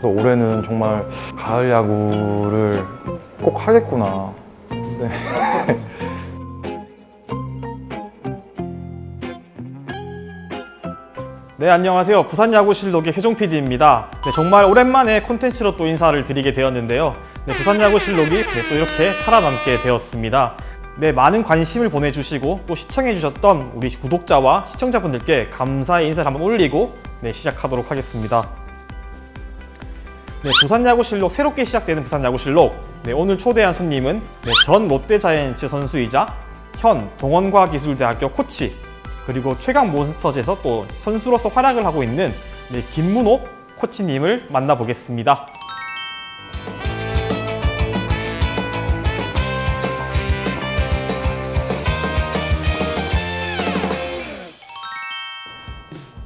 그래서 올해는 정말 가을 야구를 꼭 하겠구나. 네. 네, 안녕하세요. 부산야구실록의 혜종 PD입니다. 네, 정말 오랜만에 콘텐츠로 또 인사를 드리게 되었는데요. 네, 부산야구실록이 또 이렇게 살아남게 되었습니다. 네, 많은 관심을 보내주시고 또 시청해주셨던 우리 구독자와 시청자분들께 감사의 인사를 한번 올리고 시작하도록 하겠습니다. 네, 부산야구실록 새롭게 시작되는 부산야구실록. 네, 오늘 초대한 손님은 전 롯데자이언츠 선수이자 현 동원과학기술대학교 코치, 그리고 최강 몬스터즈에서 또 선수로서 활약을 하고 있는 김문호 코치님을 만나보겠습니다.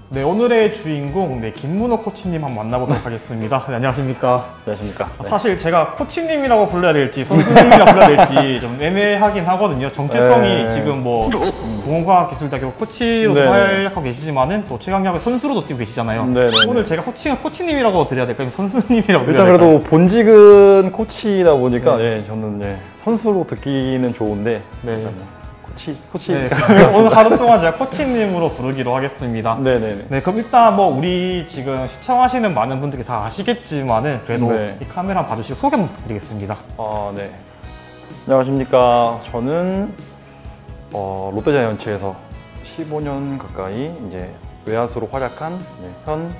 네, 오늘의 주인공 김문호 코치님 한번 만나보도록 하겠습니다. 네, 안녕하십니까? 안녕하십니까? 네. 사실 제가 코치님이라고 불러야 될지 선수님이라고 불러야 될지 좀 애매하긴 하거든요. 정체성이 지금 뭐 동원과학기술대학교 코치로도 활약하고 계시지만은 또 최강야구 선수로도 뛰고 계시잖아요. 오늘 제가 코치님이라고 드려야 될까요? 선수님이라고 드려야 될까요? 일단 그래도 본직은 코치다 보니까 저는 선수로 듣기는 좋은데 코치. 네, 오늘 하루 동안 제가 코치님으로 부르기로 하겠습니다. 네, 그럼 일단 뭐 우리 지금 시청하시는 많은 분들이 다 아시겠지만은 그래도 이 카메라 한번 봐주시고 소개 한번 부탁드리겠습니다. 네. 안녕하십니까. 저는 롯데자이언츠에서 15년 가까이 이제 외야수로 활약한 현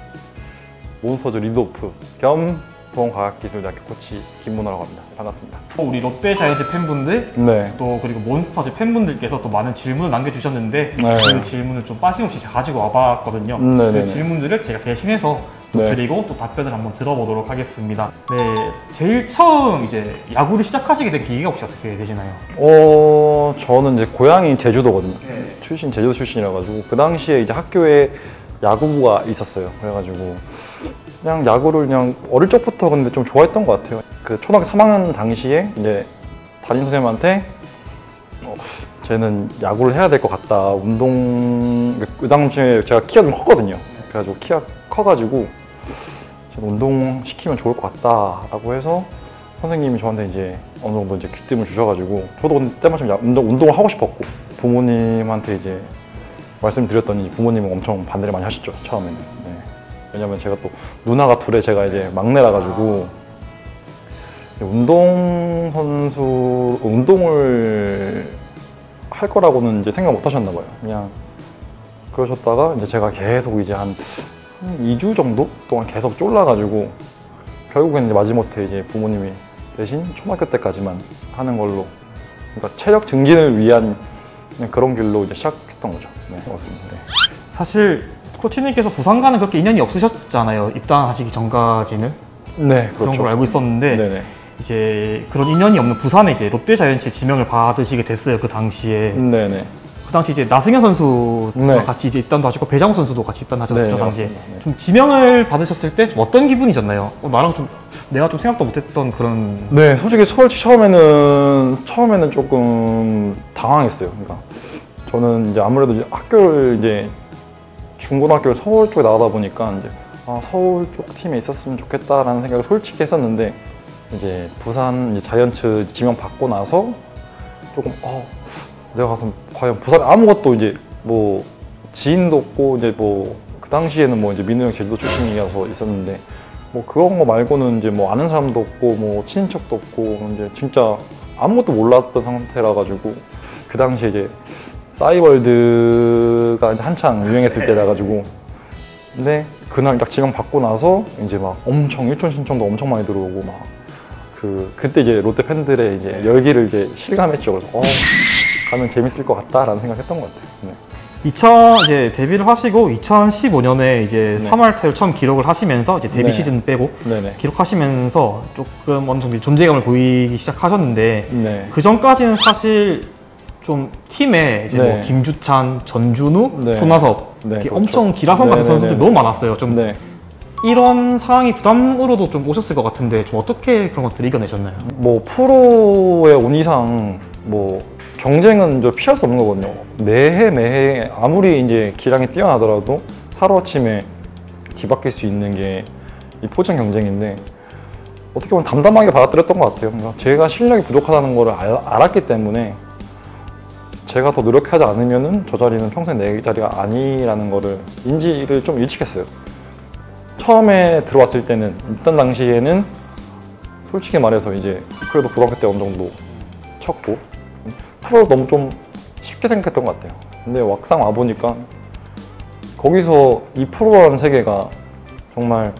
몬스터즈 리드오프 겸 동원과학기술대학교 코치 김문호라고 합니다. 반갑습니다. 우리 롯데자이언츠 팬분들 또 그리고 몬스터즈 팬분들께서 또 많은 질문을 남겨주셨는데 그 질문을 좀 빠짐없이 제가 가지고 와봤거든요. 그 질문들을 제가 대신해서 드리고 또 답변을 한번 들어보도록 하겠습니다. 네, 제일 처음 이제 야구를 시작하시게 된 계기가 혹시 어떻게 되시나요? 저는 이제 고향이 제주도거든요. 제주도 출신이라 가지고 그 당시에 이제 학교에 야구부가 있었어요. 그래가지고 그냥 야구를 그냥 어릴 적부터 근데 좀 좋아했던 것 같아요. 그 초등학교 3학년 당시에 이제 담임 선생님한테 쟤는 야구를 해야 될 것 같다. 그 당시에 제가 키가 좀 컸거든요. 그래가지고 키가 커가지고 운동 시키면 좋을 것 같다라고 해서 선생님이 저한테 이제 어느 정도 이제 귀띔을 주셔가지고 저도 때마침 운동을 하고 싶었고 부모님한테 이제 말씀드렸더니 부모님은 엄청 반대를 많이 하셨죠, 처음에는. 왜냐면 제가 또 누나가 둘에 제가 이제 막내라 가지고 운동을 할 거라고는 이제 생각 못 하셨나 봐요. 그냥 그러셨다가 이제 제가 계속 이제 한 2주 정도 동안 계속 쫄라가지고 결국엔 이제 마지못해 이제 부모님이 대신 초등학교 때까지만 하는 걸로, 그러니까 체력 증진을 위한 그런 길로 이제 시작했던 거죠. 네, 맞습니다. 사실 코치님께서 부산과는 그렇게 인연이 없으셨잖아요. 입단하시기 전까지는. 그런 걸 알고 있었는데 이제 그런 인연이 없는 부산에 이제 롯데자이언츠 지명을 받으시게 됐어요. 그 당시에. 그 당시 이제 나승현 선수가 같이 이제 입단도 하시고 배장호 선수도 같이 입단하셨죠. 당시에. 좀 지명을 받으셨을 때 좀 어떤 기분이셨나요? 나랑 좀 내가 좀 생각도 못했던 그런. 솔직히 처음에는 조금 당황했어요. 그러니까 저는 이제 아무래도 이제 학교를 이제 중고등학교를 서울 쪽에 나가다 보니까 이제 서울 쪽 팀에 있었으면 좋겠다라는 생각을 솔직히 했었는데 이제 부산 이제 자이언츠 지명 받고 나서 조금 내가 가서 과연 부산에 아무것도 이제 뭐 지인도 없고 이제 뭐 그 당시에는 뭐 이제 민우 형 제주도 출신이어서 있었는데 뭐 그런 거 말고는 이제 뭐 아는 사람도 없고 뭐 친인척도 없고 이제 진짜 아무것도 몰랐던 상태라 가지고 그 당시에 이제 싸이월드가 한창 유행했을 때라 가지고 근데 그날 딱 지명 받고 나서 이제 막 엄청 일촌 신청도 엄청 많이 들어오고 막 그때 이제 롯데 팬들의 이제 열기를 이제 실감했죠. 그래서 가면 재밌을 것 같다라는 생각했던 것 같아요. 이제 데뷔를 하시고 2015년에 이제 3월 타율 처음 기록을 하시면서 이제 데뷔 시즌 빼고 기록하시면서 조금 어느 정도 존재감을 보이기 시작하셨는데 그 전까지는 사실 좀 팀에 이제 뭐 김주찬, 전준우, 손아섭 엄청 기라성 같은 선수들이 너무 많았어요. 좀 이런 상황이 부담으로도 좀 오셨을 것 같은데 좀 어떻게 그런 것들을 이겨내셨나요? 뭐 프로에 온 이상 뭐 경쟁은 좀 피할 수 없는 거거든요. 매해 아무리 이제 기량이 뛰어나더라도 하루아침에 뒤바뀔 수 있는 게 이 포지션 경쟁인데 어떻게 보면 담담하게 받아들였던 것 같아요. 그러니까 제가 실력이 부족하다는 걸 알았기 때문에 제가 더 노력하지 않으면은 저 자리는 평생 내 자리가 아니라는 거를 인지를 좀 일찍 했어요. 처음에 들어왔을 때는 일단 당시에는 솔직히 말해서 이제 그래도 고등학교 때 어느 정도 쳤고 프로를 너무 좀 쉽게 생각했던 것 같아요. 근데 막상 와보니까 거기서 이 프로라는 세계가 정말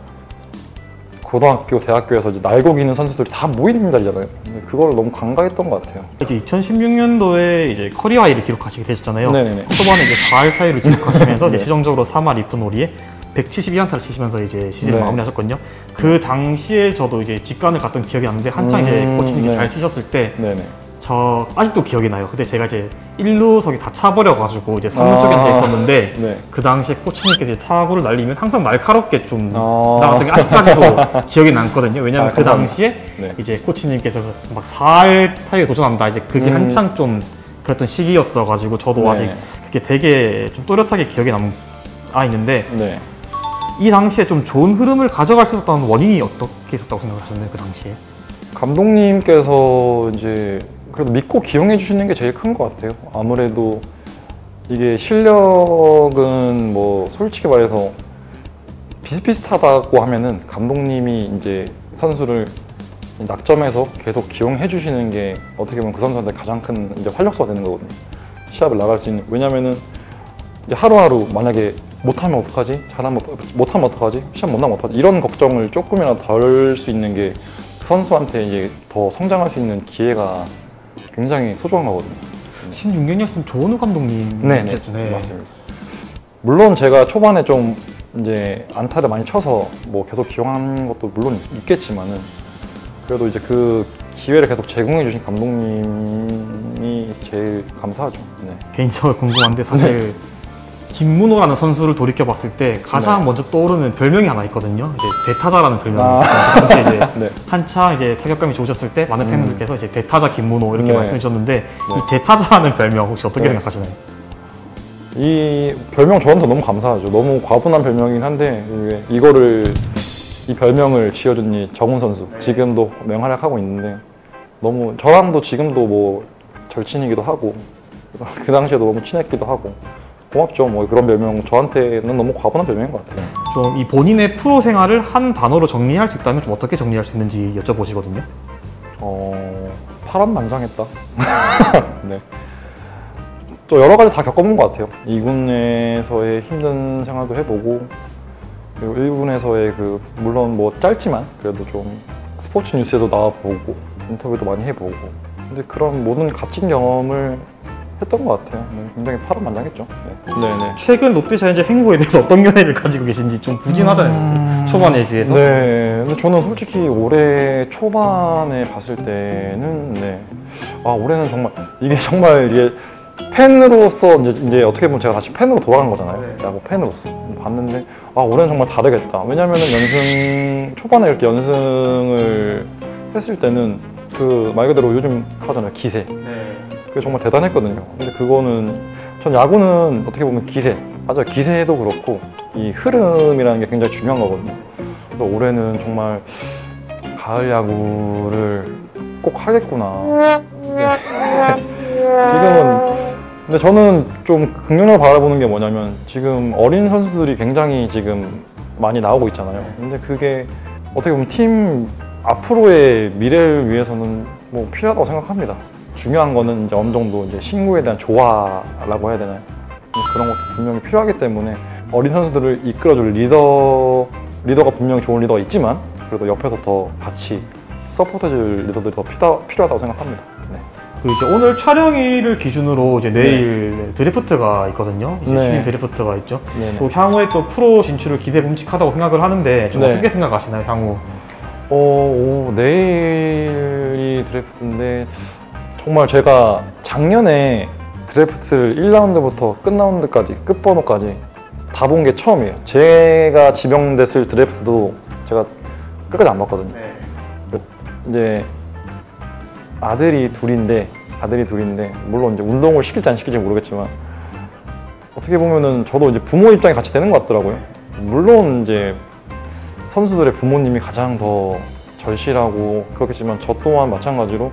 고등학교, 대학교에서 이제 날고 기는 선수들이 다 모이는 자리잖아요. 근데 그걸 너무 간과했던 것 같아요. 이제 2016년도에 이제 커리어 하이를 기록하시게 되셨잖아요. 네네네. 초반에 이제 4할 타이를 기록하시면서 네. 이제 최종적으로 3할 2푼 5리에 172안타를 치시면서 이제 시즌을 네. 마무리하셨거든요. 그 당시에 저도 이제 직관을 갔던 기억이 나는데 한창 이제 코치님이 네. 잘 치셨을 때 네네. 저 아직도 기억이 나요. 그때 제가 이제 1루석이 다 차버려가지고 이제 3루 쪽에 앉아 있었는데 네. 그 당시에 코치님께서 이제 타구를 날리면 항상 날카롭게 좀 아. 나갔던 게 아직까지도 기억이 남거든요. 왜냐면 그 감사합니다. 당시에 네. 이제 코치님께서 막 4할 타이에 도전한다. 이제 그게 한창 좀 그랬던 시기였어가지고 저도 네. 아직 그게 되게 좀 또렷하게 기억에 남아 있는데 네. 이 당시에 좀 좋은 흐름을 가져갈 수 있었던 원인이 어떻게 있었다고 생각하셨나요? 그 당시에? 감독님께서 이제 그래도 믿고 기용해 주시는 게 제일 큰 것 같아요. 아무래도 이게 실력은 뭐 솔직히 말해서 비슷비슷하다고 하면은 감독님이 이제 선수를 낙점해서 계속 기용해 주시는 게 어떻게 보면 그 선수한테 가장 큰 이제 활력소가 되는 거거든요. 시합을 나갈 수 있는. 왜냐면은 이제 하루하루 만약에 못하면 어떡하지? 잘하면 못하면 어떡하지? 시합 못 나면 어떡하지? 이런 걱정을 조금이라도 덜 수 있는 게 그 선수한테 이제 더 성장할 수 있는 기회가 굉장히 소중한 거거든요. 16년이었으면 조은우 감독님 네, 맞습니다. 물론 제가 초반에 좀 이제 안타를 많이 쳐서 뭐 계속 기용한 것도 물론 있겠지만은 그래도 이제 그 기회를 계속 제공해 주신 감독님이 제일 감사하죠. 네. 개인적으로 궁금한데 사실 김문호라는 선수를 돌이켜 봤을 때 가장 네. 먼저 떠오르는 별명이 하나 있거든요. 이제 대타자라는 별명이 있죠. 그 당시에 이제 네. 한창 이제 타격감이 좋으셨을 때 많은 팬분들께서 이제 대타자 김문호 이렇게 네. 말씀해 주셨는데 이 대타자라는 별명 혹시 어떻게 네. 생각하시나요? 이 별명 저한테 너무 감사하죠. 너무 과분한 별명이긴 한데 이거를 이 별명을 지어준 이 정훈 선수 지금도 맹활약하고 있는데 너무 저랑도 지금도 뭐 절친이기도 하고 그 당시에도 너무 친했기도 하고 고맙죠. 뭐 그런 별명 저한테는 너무 과분한 별명인 것 같아요. 좀 이 본인의 프로 생활을 한 단어로 정리할 수 있다면 좀 어떻게 정리할 수 있는지 여쭤보시거든요. 파란만장했다. 네. 또 여러 가지 다 겪어본 것 같아요. 2군에서의 힘든 생활도 해보고 그리고 1군에서의 그 물론 뭐 짧지만 그래도 좀 스포츠 뉴스에도 나와보고 인터뷰도 많이 해보고 근데 그런 모든 값진 경험을 했던 것 같아요. 네, 굉장히 파란만장했죠. 네. 네네. 최근 롯데자이언츠 행보에 대해서 어떤 견해를 가지고 계신지 좀 부진하잖아요. 사실. 초반에 비해서. 네, 근데 저는 솔직히 올해 초반에 봤을 때는 올해는 정말 이게 팬으로서 이제 어떻게 보면 제가 다시 팬으로 돌아간 거잖아요. 야구 팬으로서 봤는데 올해는 정말 다르겠다. 왜냐면은 초반에 이렇게 연승을 했을 때는 그 말 그대로 요즘 하잖아요, 기세. 그게 정말 대단했거든요. 근데 그거는 전 야구는 어떻게 보면 기세, 맞아요. 기세도 그렇고 이 흐름이라는 게 굉장히 중요한 거거든요. 그래서 올해는 정말 가을 야구를 꼭 하겠구나. 지금은 근데 저는 좀 긍정적으로 바라보는 게 뭐냐면 지금 어린 선수들이 굉장히 지금 많이 나오고 있잖아요. 근데 그게 어떻게 보면 팀 앞으로의 미래를 위해서는 뭐 필요하다고 생각합니다. 중요한 거는 이제 어느 정도 이제 신구에 대한 조화라고 해야 되나요? 그런 것도 분명히 필요하기 때문에 어린 선수들을 이끌어줄 리더가 분명히 좋은 리더가 있지만 그래도 옆에서 더 같이 서포트해줄 리더들이 더 필요하다고 생각합니다. 네. 그 이제 오늘 촬영일을 기준으로 이제 내일 드래프트가 있거든요. 이제 신인 드래프트가 있죠. 또 향후에 또 프로 진출을 기대봄직하다고 생각을 하는데 좀 어떻게 생각하시나요, 향후? 내일이 드래프트인데 정말 제가 작년에 드래프트를 1라운드부터 끝라운드까지 끝번호까지 다 본 게 처음이에요. 제가 지명됐을 드래프트도 제가 끝까지 안 봤거든요. 이제 아들이 둘인데 물론 이제 운동을 시킬지 안 시킬지 모르겠지만 어떻게 보면은 저도 이제 부모 입장에 같이 되는 것 같더라고요. 물론 이제 선수들의 부모님이 가장 더 절실하고 그렇겠지만 저 또한 마찬가지로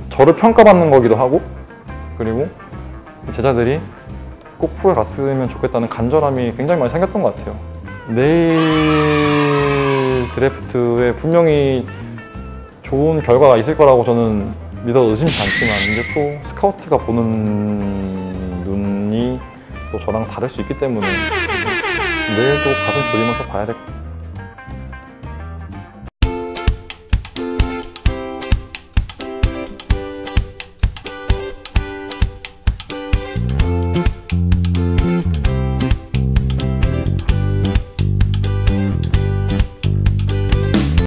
저를 평가받는 거기도 하고, 그리고 제자들이 꼭 프로에 갔으면 좋겠다는 간절함이 굉장히 많이 생겼던 것 같아요. 내일 드래프트에 분명히 좋은 결과가 있을 거라고 저는 믿어 의심치 않지만, 이제 또 스카우트가 보는 눈이 또 저랑 다를 수 있기 때문에 내일도 가슴 졸이면서 봐야 될 것 같아요.